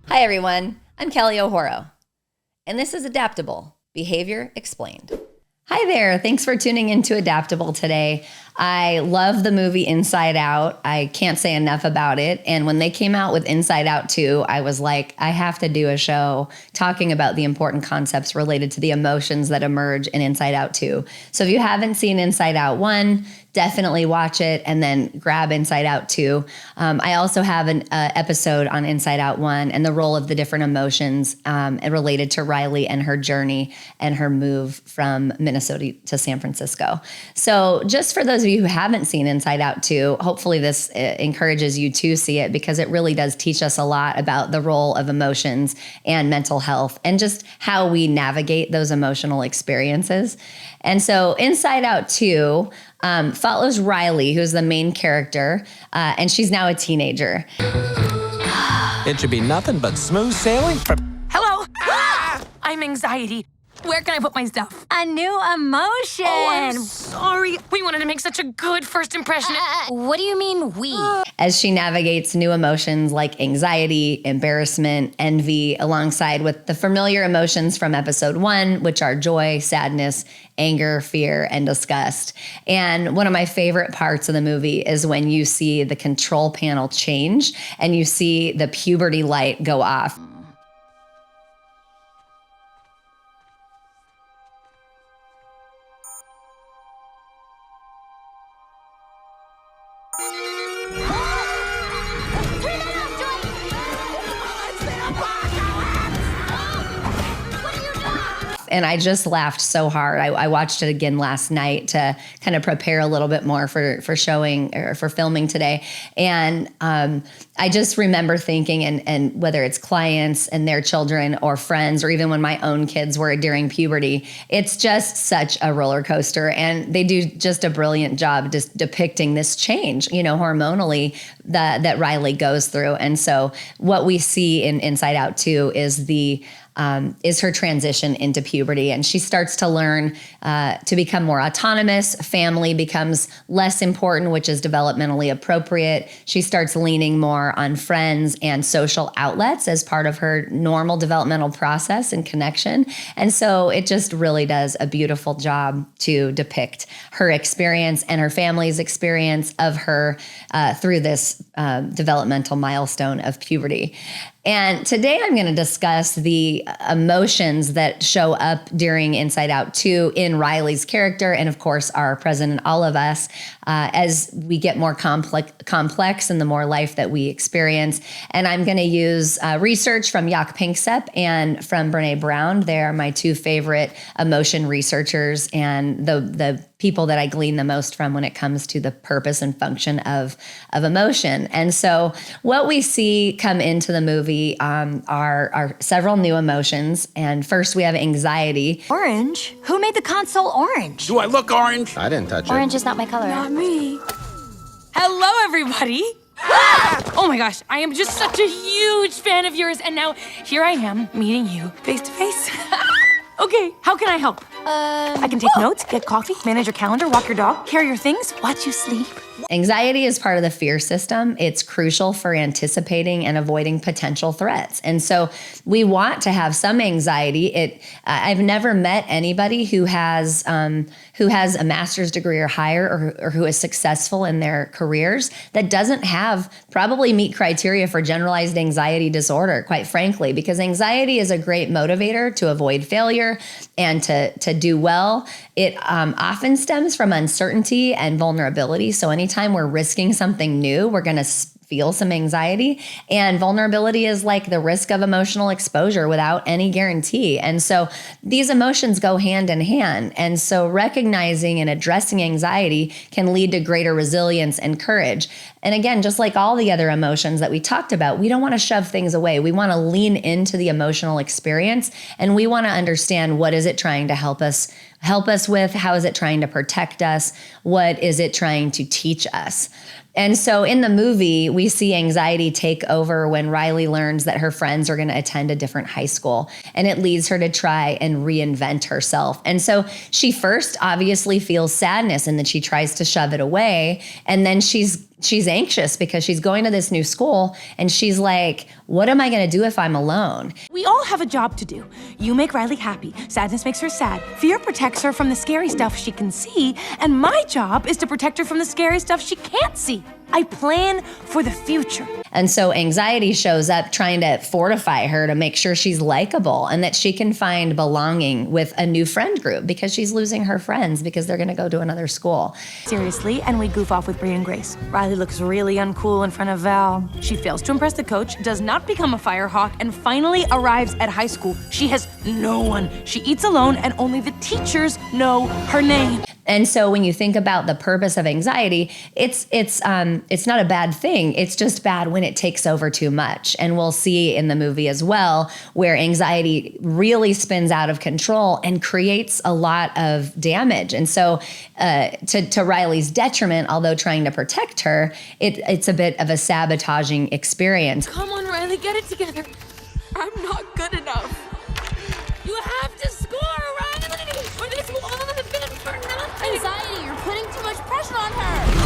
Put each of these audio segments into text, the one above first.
Hi everyone, I'm Kelly O'Horo, and this is Adaptable Behavior Explained. Hi there, thanks for tuning into Adaptable today. I love the movie Inside Out. I can't say enough about it. And when they came out with Inside Out 2, I was like, I have to do a show talking about the important concepts related to the emotions that emerge in Inside Out 2. So if you haven't seen Inside Out 1, definitely watch it and then grab Inside Out 2. I also have an episode on Inside Out 1 and the role of the different emotions related to Riley and her journey and her move from Minnesota to San Francisco. So just for those of you who haven't seen Inside Out 2, hopefully this encourages you to see it because it really does teach us a lot about the role of emotions and mental health and just how we navigate those emotional experiences. And so Inside Out 2 follows Riley, who's the main character, and she's now a teenager. It should be nothing but smooth sailing from... Hello? I'm anxiety. Where can I put my stuff? A new emotion. Oh, I'm sorry. We wanted to make such a good first impression. What do you mean we? As she navigates new emotions like anxiety, embarrassment, envy, alongside with the familiar emotions from episode 1, which are joy, sadness, anger, fear, and disgust. And one of my favorite parts of the movie is when you see the control panel change and you see the puberty light go off. And I just laughed so hard. I watched it again last night to kind of prepare a little bit more for showing or for filming today. And I just remember thinking, and whether it's clients and their children or friends, or even when my own kids were during puberty, it's just such a roller coaster. And they do just a brilliant job just depicting this change, hormonally that Riley goes through. And so what we see in Inside Out 2 is her transition into puberty. And she starts to learn to become more autonomous. Family becomes less important, which is developmentally appropriate. She starts leaning more on friends and social outlets as part of her normal developmental process and connection. And so it just really does a beautiful job to depict her experience and her family's experience of her through this developmental milestone of puberty. And today I'm going to discuss the emotions that show up during Inside Out 2 in Riley's character and, of course, are present in all of us as we get more complex in the more life that we experience. And I'm going to use research from Jaak Pinksepp and from Brene Brown. They are my two favorite emotion researchers and the people that I glean the most from when it comes to the purpose and function of emotion. And so what we see come into the movie are several new emotions. And first we have anxiety. Orange? Who made the console orange? Do I look orange? I didn't touch it. Orange is not my color. Not me. Hello, everybody. Oh my gosh, I am just such a huge fan of yours. And now here I am meeting you face to face. Okay, how can I help? I can take notes, get coffee, manage your calendar, walk your dog, carry your things, watch you sleep. Anxiety is part of the fear system. It's crucial for anticipating and avoiding potential threats. And so we want to have some anxiety. I've never met anybody who has a master's degree or higher or who is successful in their careers that doesn't probably meet criteria for generalized anxiety disorder, quite frankly, because anxiety is a great motivator to avoid failure and to do well. It often stems from uncertainty and vulnerability. So anytime we're risking something new, we're going to feel some anxiety. And vulnerability is like the risk of emotional exposure without any guarantee. And so these emotions go hand in hand. And so recognizing and addressing anxiety can lead to greater resilience and courage. And again, just like all the other emotions that we talked about, we don't want to shove things away. We want to lean into the emotional experience, and we want to understand, what is it trying to help us with? How is it trying to protect us? What is it trying to teach us? And so in the movie, we see anxiety take over when Riley learns that her friends are going to attend a different high school, and it leads her to try and reinvent herself. And so she first obviously feels sadness, and then she tries to shove it away. And then she's she's anxious because she's going to this new school and she's like, what am I going to do if I'm alone? We all have a job to do. You make Riley happy. Sadness makes her sad. Fear protects her from the scary stuff she can see. And my job is to protect her from the scary stuff she can't see. I plan for the future. And so anxiety shows up trying to fortify her to make sure she's likable and that she can find belonging with a new friend group because she's losing her friends because they're going to go to another school. Seriously, and we goof off with Bree and Grace. Riley looks really uncool in front of Val. She fails to impress the coach, does not become a firehawk, and finally arrives at high school. She has no one. She eats alone, and only the teachers know her name. And so when you think about the purpose of anxiety, it's not a bad thing. It's just bad when it takes over too much. And we'll see in the movie as well, where anxiety really spins out of control and creates a lot of damage. And so to Riley's detriment, although trying to protect her, it's a bit of a sabotaging experience. Come on, Riley, get it together. I'm not good enough. You have to score, Riley, or this will all have been for nothing. Anxiety, you're putting too much pressure on her.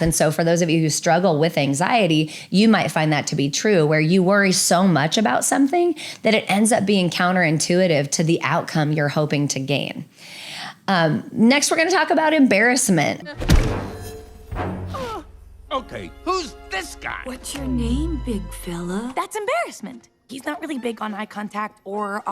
And so for those of you who struggle with anxiety, you might find that to be true, where you worry so much about something that it ends up being counterintuitive to the outcome you're hoping to gain. Next, we're going to talk about embarrassment. Okay, who's this guy? What's your name, big fella? That's embarrassment. He's not really big on eye contact or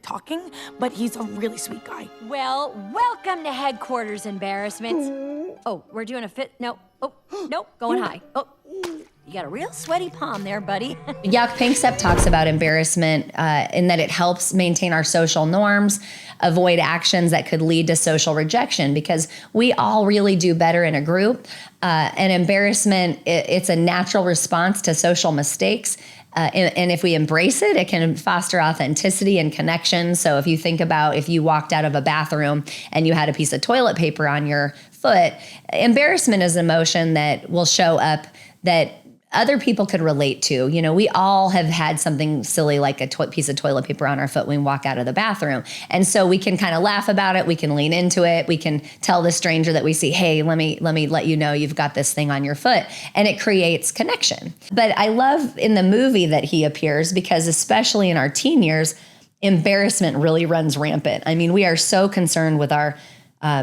talking, but he's a really sweet guy. Well, welcome to headquarters, embarrassment. Oh, we're doing a fit. No. Oh, nope. Going high. Oh, you got a real sweaty palm there, buddy. Jaak Panksepp talks about embarrassment in that it helps maintain our social norms, avoid actions that could lead to social rejection, because we all really do better in a group. And embarrassment, it's a natural response to social mistakes. And if we embrace it, it can foster authenticity and connection. So if you think about if you walked out of a bathroom and you had a piece of toilet paper on your foot, embarrassment is an emotion that will show up that other people could relate to. You know, we all have had something silly like a piece of toilet paper on our foot when we walk out of the bathroom. And so we can kind of laugh about it. We can lean into it. We can tell the stranger that we see, hey, let me let you know you've got this thing on your foot. And it creates connection. But I love in the movie that he appears because especially in our teen years, embarrassment really runs rampant. I mean, we are so concerned with our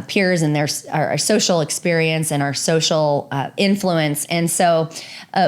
peers and our social experience and our social influence. And so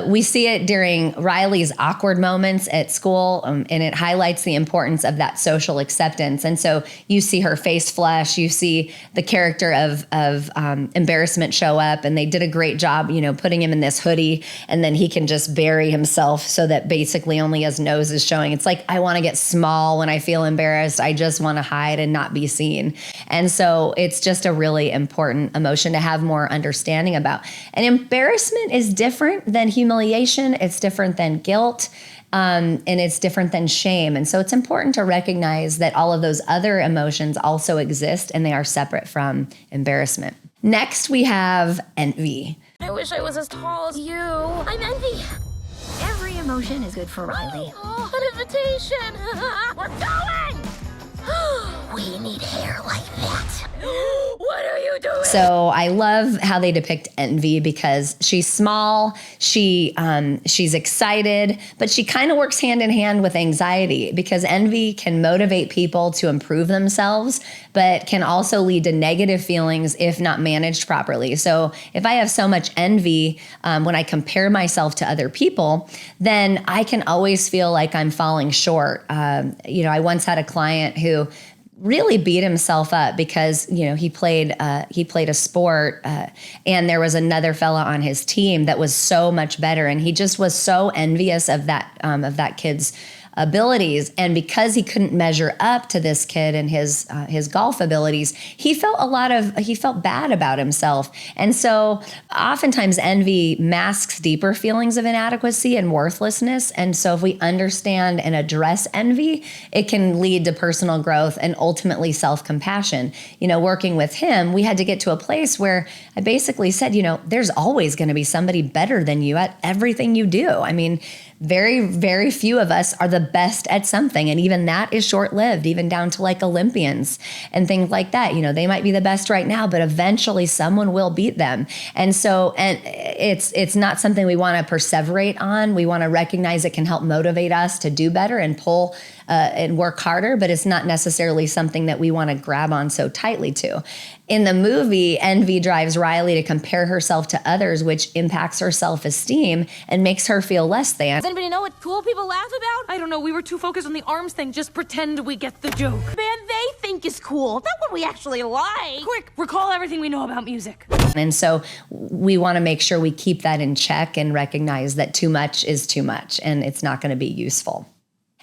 we see it during Riley's awkward moments at school, and it highlights the importance of that social acceptance. And so you see her face flush, you see the character of embarrassment show up, and they did a great job, you know, putting him in this hoodie, and then he can just bury himself so that basically only his nose is showing. It's like, I want to get small when I feel embarrassed. I just want to hide and not be seen. And so it's just a really important emotion to have more understanding about. And embarrassment is different than humiliation. It's different than guilt. And it's different than shame. And so it's important to recognize that all of those other emotions also exist and they are separate from embarrassment. Next, we have envy. I wish I was as tall as you. I'm envy. Every emotion is good for Riley. Oh, an invitation. We're going. We need hair like that. What are you doing? So I love how they depict envy because she's small, she's excited, but she kind of works hand in hand with anxiety because envy can motivate people to improve themselves, but can also lead to negative feelings if not managed properly. So if I have so much envy when I compare myself to other people, then I can always feel like I'm falling short. I once had a client who really beat himself up because, you know, he played a sport and there was another fella on his team that was so much better. And he just was so envious of that kid's abilities. And because he couldn't measure up to this kid and his golf abilities, he felt bad about himself. And so oftentimes envy masks deeper feelings of inadequacy and worthlessness. And so if we understand and address envy, it can lead to personal growth and ultimately self-compassion. Working with him, we had to get to a place where I basically said, there's always going to be somebody better than you at everything you do. I mean, very, very few of us are the best at something. And even that is short-lived, even down to like Olympians and things like that. They might be the best right now, but eventually someone will beat them. And it's not something we want to perseverate on. We want to recognize it can help motivate us to do better and pull and work harder, but it's not necessarily something that we want to grab on so tightly to. In the movie, envy drives Riley to compare herself to others, which impacts her self-esteem and makes her feel less than. Does anybody know what cool people laugh about? I don't know. We were too focused on the arms thing. Just pretend we get the joke. Man, they think is cool, not what we actually like. Quick, recall everything we know about music. And so we want to make sure we keep that in check and recognize that too much is too much and it's not going to be useful.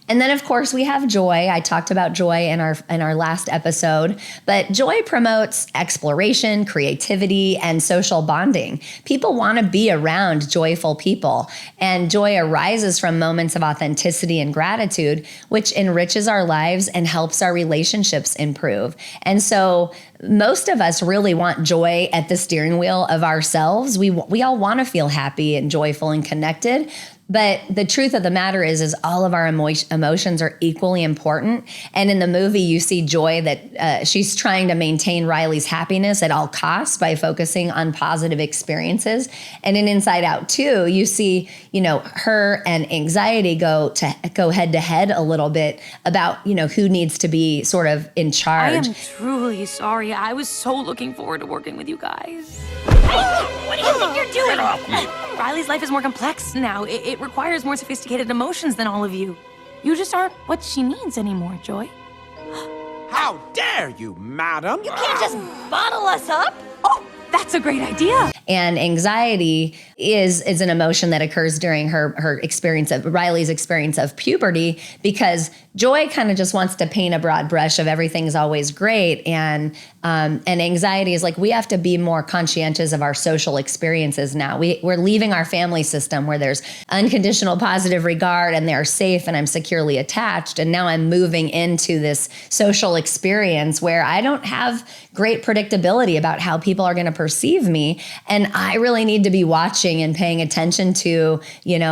And then, of course, we have joy. I talked about joy in our last episode, but joy promotes exploration, creativity, and social bonding. People want to be around joyful people, and joy arises from moments of authenticity and gratitude, which enriches our lives and helps our relationships improve. And so most of us really want joy at the steering wheel of ourselves. We all want to feel happy and joyful and connected. But the truth of the matter is all of our emotions are equally important. And in the movie, you see Joy that she's trying to maintain Riley's happiness at all costs by focusing on positive experiences. And in Inside Out 2, you see, her and anxiety go head to head a little bit about, who needs to be sort of in charge. I am truly sorry. I was so looking forward to working with you guys. What do you think you're doing? Riley's life is more complex now. It requires more sophisticated emotions than all of you. You just aren't what she needs anymore, Joy. How dare you, madam? You can't just bottle us up. Oh, that's a great idea. And anxiety is an emotion that occurs during her experience of Riley's experience of puberty, because Joy kind of just wants to paint a broad brush of everything's always great. And anxiety is like, we have to be more conscientious of our social experiences now. We're leaving our family system where there's unconditional positive regard and they're safe and I'm securely attached. And now I'm moving into this social experience where I don't have great predictability about how people are going to perceive me. And I really need to be watching and paying attention to,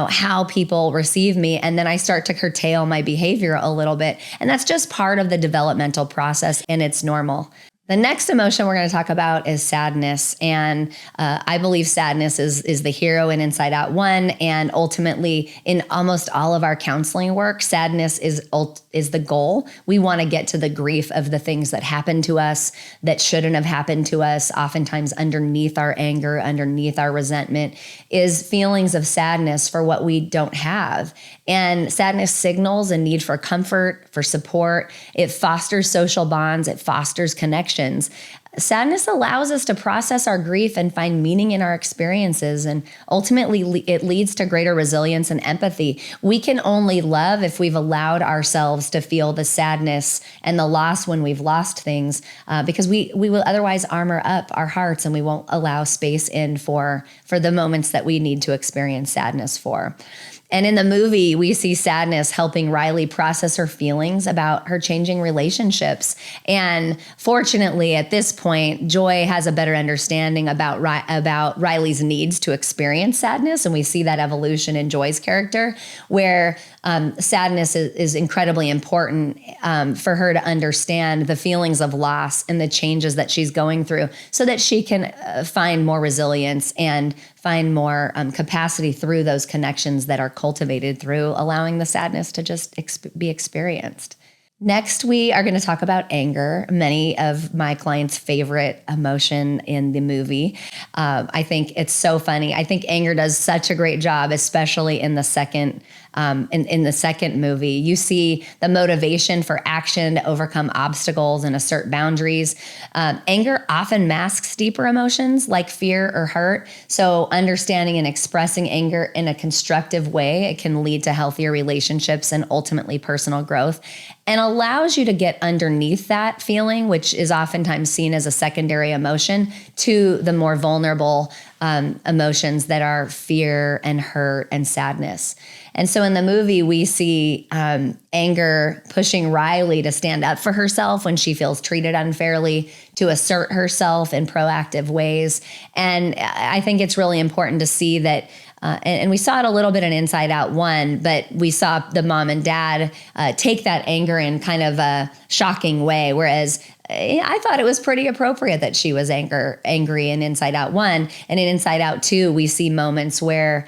how people receive me. And then I start to curtail my behavior a little bit. And that's just part of the developmental process, and it's normal. The next emotion we're going to talk about is sadness. And I believe sadness is the hero in Inside Out 1. And ultimately, in almost all of our counseling work, sadness is the goal. We want to get to the grief of the things that happened to us that shouldn't have happened to us. Oftentimes underneath our anger, underneath our resentment is feelings of sadness for what we don't have. And sadness signals a need for comfort, for support. It fosters social bonds. It fosters connections. Sadness allows us to process our grief and find meaning in our experiences. And ultimately, it leads to greater resilience and empathy. We can only love if we've allowed ourselves to feel the sadness and the loss when we've lost things, because we will otherwise armor up our hearts and we won't allow space in for the moments that we need to experience sadness for. And in the movie, we see sadness helping Riley process her feelings about her changing relationships. And fortunately, at this point, Joy has a better understanding about Riley's needs to experience sadness. And we see that evolution in Joy's character, where sadness is incredibly important for her to understand the feelings of loss and the changes that she's going through so that she can find more resilience and find more capacity through those connections that are cultivated through allowing the sadness to just be experienced. Next, we are going to talk about anger, many of my clients' favorite emotion in the movie. I think it's so funny. I think anger does such a great job, especially in the second in the second movie. You see the motivation for action to overcome obstacles and assert boundaries. Anger often masks deeper emotions like fear or hurt. So understanding and expressing anger in a constructive way, it can lead to healthier relationships and ultimately personal growth, and allows you to get underneath that feeling, which is oftentimes seen as a secondary emotion, to the more vulnerable emotions that are fear and hurt and sadness. And so in the movie, we see anger pushing Riley to stand up for herself when she feels treated unfairly, to assert herself in proactive ways. And I think it's really important to see that, and we saw it a little bit in Inside Out 1, but we saw the mom and dad take that anger in kind of a shocking way, whereas I thought it was pretty appropriate that she was angry in Inside Out 1. And in Inside Out 2, we see moments where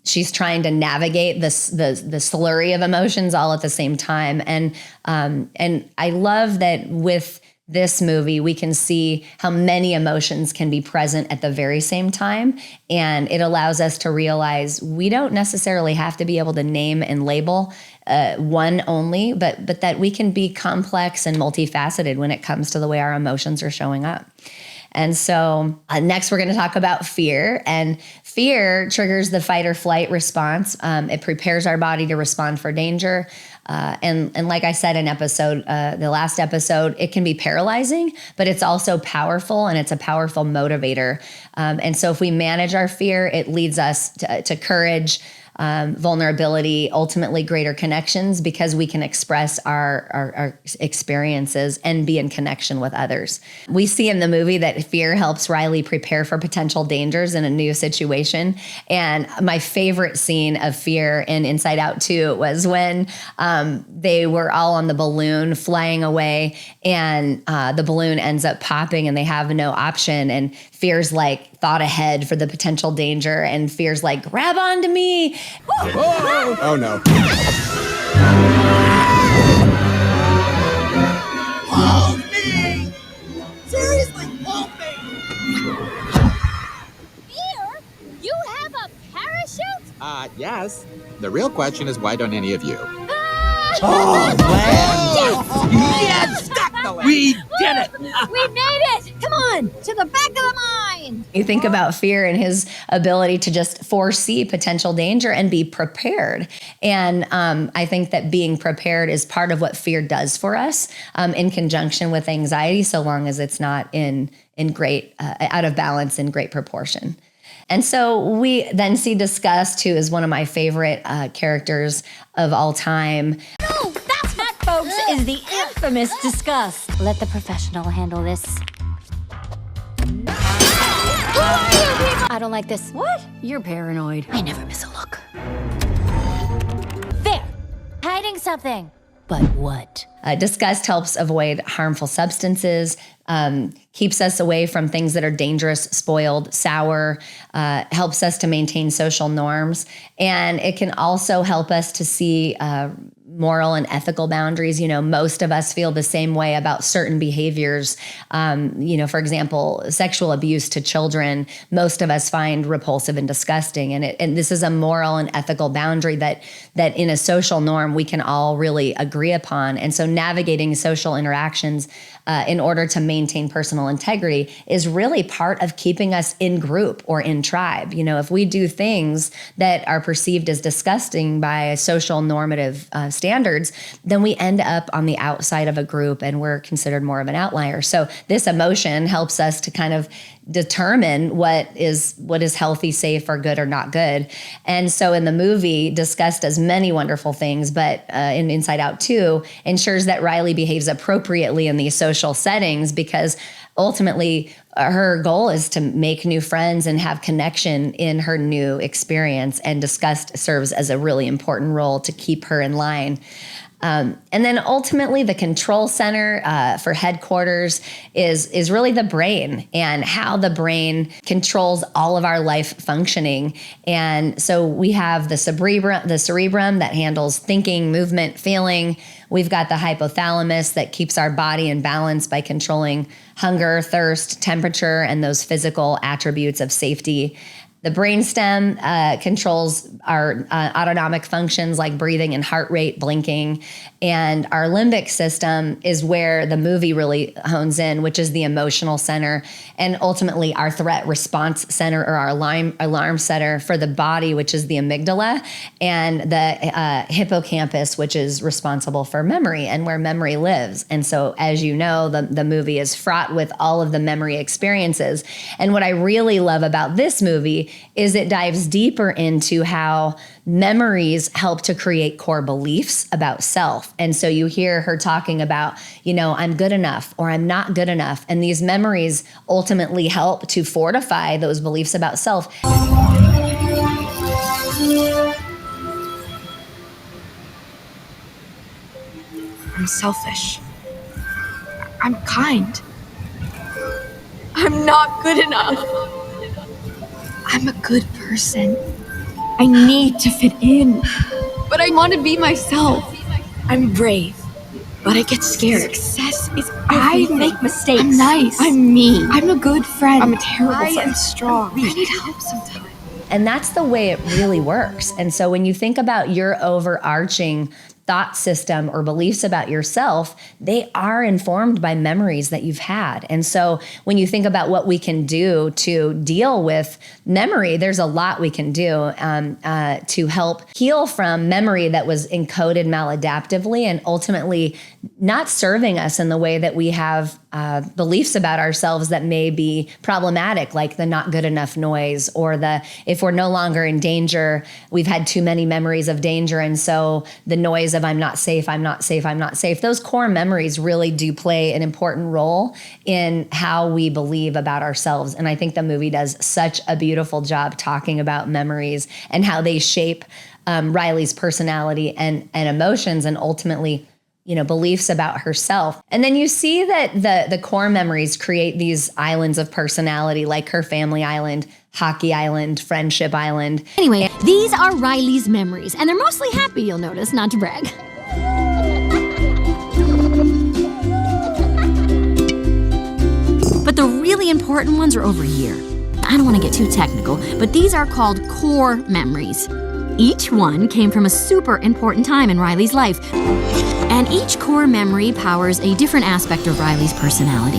she's trying to navigate the slurry of emotions all at the same time. And I love that with this movie, we can see how many emotions can be present at the very same time. And it allows us to realize we don't necessarily have to be able to name and label one only, but that we can be complex and multifaceted when it comes to the way our emotions are showing up. And so next we're going to talk about fear. And fear triggers the fight or flight response. It prepares our body to respond for danger. And like I said in the last episode, it can be paralyzing, but it's also powerful, and it's a powerful motivator. And so if we manage our fear, it leads us to courage, vulnerability, ultimately greater connections, because we can express our experiences and be in connection with others. We see in the movie that fear helps Riley prepare for potential dangers in a new situation. And my favorite scene of fear in Inside Out 2 was when they were all on the balloon flying away, and the balloon ends up popping and they have no option. And fear's like thought ahead for the potential danger, and fear's like, grab onto me. Oh, oh no. Hold me! Seriously, hold me! Fear? You have a parachute? Yes. The real question is, why don't any of you? Oh, wow. Yes! We did it! We made it! Come on, to the back of the mind! You think about fear and his ability to just foresee potential danger and be prepared. And I think that being prepared is part of what fear does for us, in conjunction with anxiety, so long as it's not in great, out of balance, in great proportion. And so we then see Disgust, who is one of my favorite characters of all time. No, that's that, folks, is the infamous Disgust. Let the professional handle this. I don't like this. What? You're paranoid. I never miss a look. There! Hiding something. But what? Disgust helps avoid harmful substances, keeps us away from things that are dangerous, spoiled, sour, helps us to maintain social norms. And it can also help us to see moral and ethical boundaries. You know, most of us feel the same way about certain behaviors. For example, sexual abuse to children, most of us find repulsive and disgusting. And this is a moral and ethical boundary that in a social norm we can all really agree upon. And so navigating social interactions in order to maintain personal integrity is really part of keeping us in group or in tribe. You know, if we do things that are perceived as disgusting by social normative standards, then we end up on the outside of a group and we're considered more of an outlier. So this emotion helps us to kind of determine what is healthy, safe, or good or not good. And so in the movie, Disgust does many wonderful things, but in Inside Out 2 ensures that Riley behaves appropriately in these social settings, because ultimately her goal is to make new friends and have connection in her new experience. And Disgust serves as a really important role to keep her in line. And then ultimately the control center for headquarters is really the brain, and how the brain controls all of our life functioning. And so we have the cerebrum that handles thinking, movement, feeling. We've got the hypothalamus that keeps our body in balance by controlling hunger, thirst, temperature, and those physical attributes of safety. The brainstem controls our autonomic functions like breathing and heart rate, blinking. And our limbic system is where the movie really hones in, which is the emotional center, and ultimately our threat response center, or our alarm center for the body, which is the amygdala, and the hippocampus, which is responsible for memory and where memory lives. And so, as you know, the movie is fraught with all of the memory experiences. And what I really love about this movie is it dives deeper into how memories help to create core beliefs about self. And so you hear her talking about, I'm good enough or I'm not good enough. And these memories ultimately help to fortify those beliefs about self. I'm selfish. I'm kind. I'm not good enough. I'm a good person. I need to fit in, but I want to be myself. I'm brave, but I get scared. Success is I make mistakes. I'm nice. I'm me. I'm a good friend. I'm a terrible friend. I am strong. I need help sometimes. And that's the way it really works. And so when you think about your overarching thought system or beliefs about yourself, they are informed by memories that you've had. And so when you think about what we can do to deal with memory, there's a lot we can do to help heal from memory that was encoded maladaptively and ultimately not serving us in the way that we have beliefs about ourselves that may be problematic, like the not good enough noise, or if we're no longer in danger, we've had too many memories of danger. And so the noise of I'm not safe, I'm not safe, I'm not safe. Those core memories really do play an important role in how we believe about ourselves. And I think the movie does such a beautiful job talking about memories and how they shape Riley's personality and emotions, and ultimately beliefs about herself. And then you see that the core memories create these islands of personality, like her family island, hockey island, friendship island. Anyway, these are Riley's memories, and they're mostly happy, you'll notice, not to brag. But the really important ones are over here. I don't want to get too technical, but these are called core memories. Each one came from a super important time in Riley's life. And each core memory powers a different aspect of Riley's personality.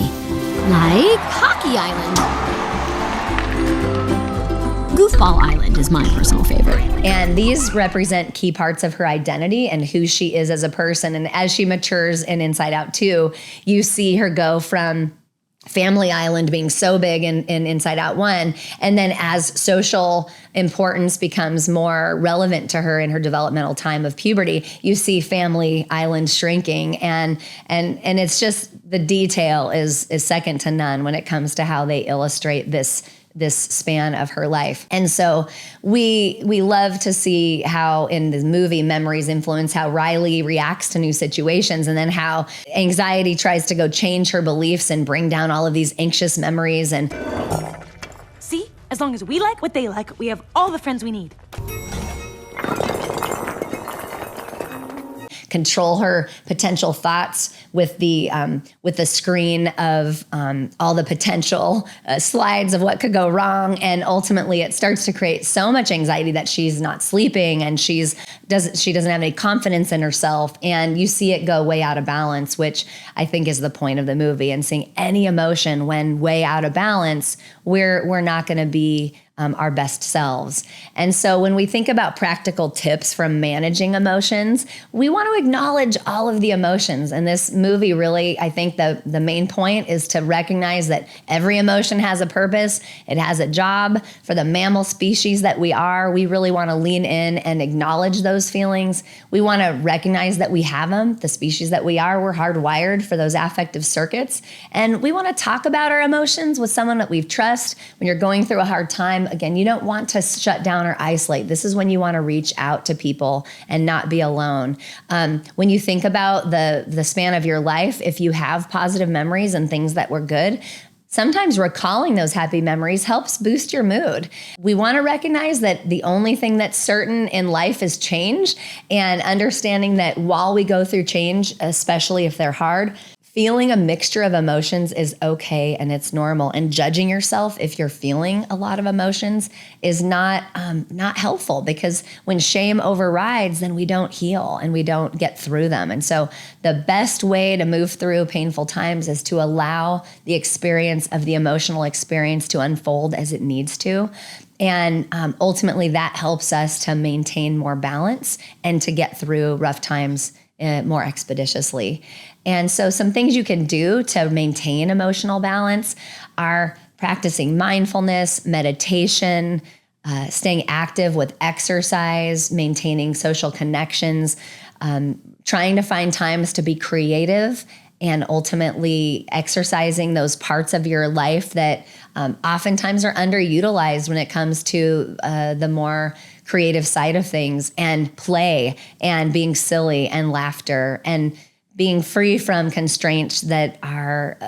Like Hockey Island. Goofball Island is my personal favorite. And these represent key parts of her identity and who she is as a person. And as she matures in Inside Out 2, you see her go from Family Island being so big in Inside Out 1, and then as social importance becomes more relevant to her in her developmental time of puberty, you see Family Island shrinking, and it's just the detail is second to none when it comes to how they illustrate this span of her life. And so we love to see how in the movie memories influence how Riley reacts to new situations, and then how anxiety tries to go change her beliefs and bring down all of these anxious memories. And See, as long as we like what they like, we have all the friends we need. control her potential thoughts with the screen of all the potential slides of what could go wrong. And ultimately it starts to create so much anxiety that she's not sleeping, and she doesn't have any confidence in herself. And you see it go way out of balance, which I think is the point of the movie. And seeing any emotion when way out of balance, we're not going to be our best selves. And so when we think about practical tips from managing emotions, we want to acknowledge all of the emotions. And this movie really, I think the main point is to recognize that every emotion has a purpose. It has a job. For the mammal species that we are, we really want to lean in and acknowledge those feelings. We want to recognize that we have them. The species that we are, we're hardwired for those affective circuits. And we want to talk about our emotions with someone that we trust. When you're going through a hard time, again, you don't want to shut down or isolate. This is when you want to reach out to people and not be alone. When you think about the span of your life, if you have positive memories and things that were good, sometimes recalling those happy memories helps boost your mood. We want to recognize that the only thing that's certain in life is change, and understanding that while we go through change, especially if they're hard, feeling a mixture of emotions is okay and it's normal. And judging yourself if you're feeling a lot of emotions is not helpful, because when shame overrides, then we don't heal and we don't get through them. And so the best way to move through painful times is to allow the experience of the emotional experience to unfold as it needs to. And ultimately that helps us to maintain more balance and to get through rough times more expeditiously. And so some things you can do to maintain emotional balance are practicing mindfulness, meditation, staying active with exercise, maintaining social connections, trying to find times to be creative, and ultimately exercising those parts of your life that oftentimes are underutilized when it comes to the more creative side of things, and play and being silly and laughter and being free from constraints that are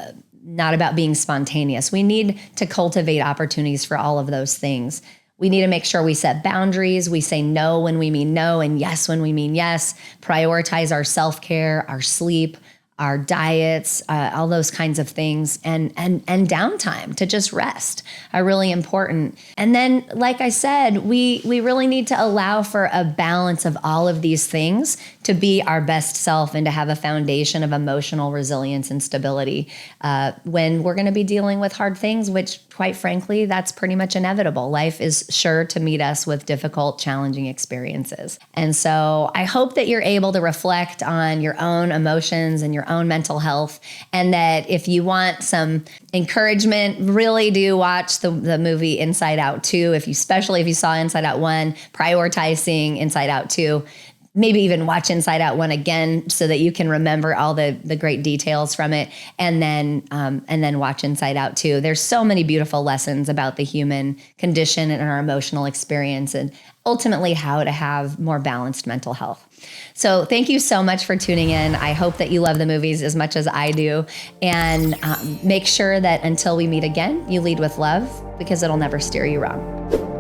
not about being spontaneous. We need to cultivate opportunities for all of those things. We need to make sure we set boundaries. We say no when we mean no and yes when we mean yes. Prioritize our self-care, our sleep, our diets, all those kinds of things, and downtime to just rest are really important. And then, like I said, we really need to allow for a balance of all of these things to be our best self and to have a foundation of emotional resilience and stability when we're going to be dealing with hard things, which, quite frankly, that's pretty much inevitable. Life is sure to meet us with difficult, challenging experiences. And so I hope that you're able to reflect on your own emotions and your own mental health, and that if you want some encouragement, really do watch the movie Inside Out 2. Especially if you saw Inside Out 1, prioritize seeing Inside Out 2. Maybe even watch Inside Out 1 again so that you can remember all the great details from it, and then watch Inside Out 2. There's so many beautiful lessons about the human condition and our emotional experience, and ultimately how to have more balanced mental health. So thank you so much for tuning in. I hope that you love the movies as much as I do, and make sure that until we meet again, you lead with love, because it'll never steer you wrong.